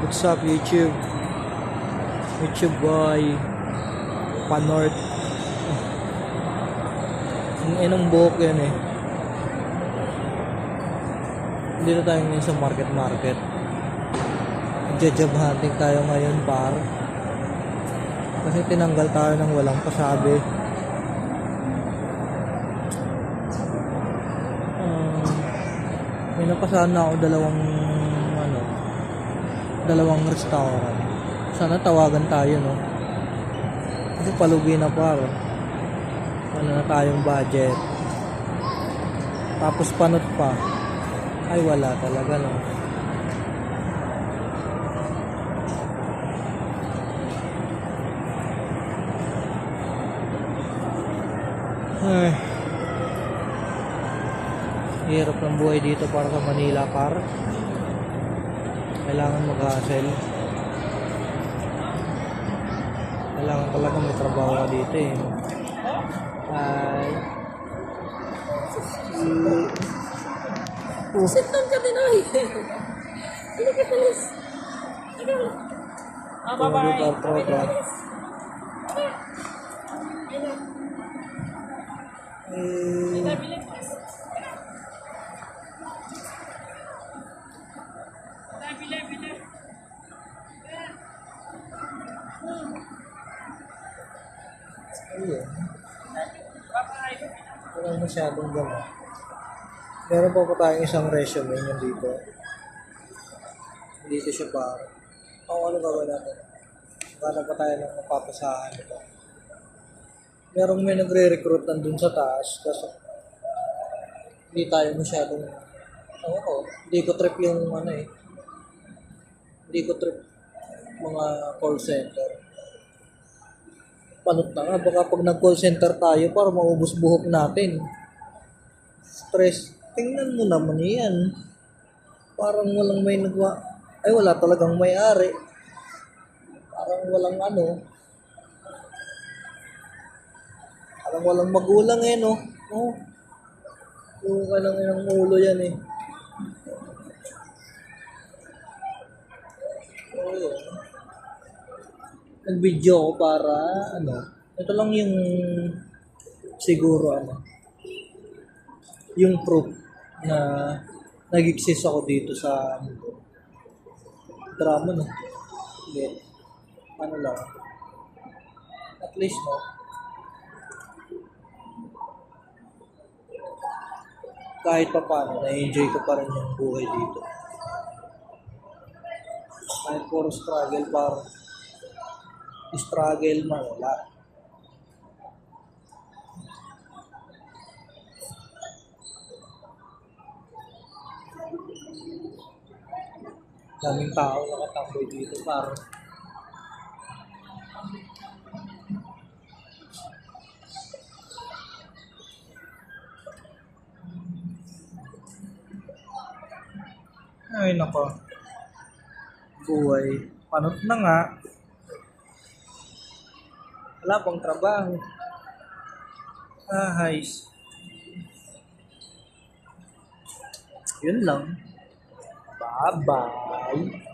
What's up YouTube? YouTube boy Panort. Ang inong buhok yan eh. Dito tayo ngayon sa market. Job hunting tayo ngayon par. Kasi tinanggal tayo ng walang pasabi. May napasahan na ako dalawang restaurant. Sana tawagan tayo, no? Kasi palugi na par. Ano na tayong budget. Tapos panot pa. Ay wala talaga, no? Ay. Hirap ng buhay dito para sa Manila par. Kailangan mag-hustle. Kailangan talaga may trabaho ka dito eh. Ay. Sit down ka din ay. Hindi ka palis. Bye-bye. Ayun. Walang masyadong gano'n. Meron pa tayong isang resume yun dito. Dito siya pa. Ano gawin natin? Para pa tayo ng mapapasahan ito. Merong may nagre-recruit nandun sa taas kasi hindi tayo masyadong hindi ko trip yung hindi ko trip mga call center. Panot na nga, baka pag nag-call center tayo para maubos buhok natin. Stress. Tingnan mo naman yan. Parang walang may ay wala talagang may-ari. Parang parang walang magulang eh, no? Oh. Yung ka lang ng ulo yan eh. Oh, yun. Nag-video ko para ito lang yung siguro yung proof na nag-exist ako dito sa drama, no? Hindi. Lang. At least, no? Kahit pa paano, na-enjoy ko pa rin yung buhay dito. Kahit puro struggle man, wala. Daming tao nakatambay dito para ay nako, buhay panot na nga, wala pang trabaho. Guys, yun lang. Bye bye.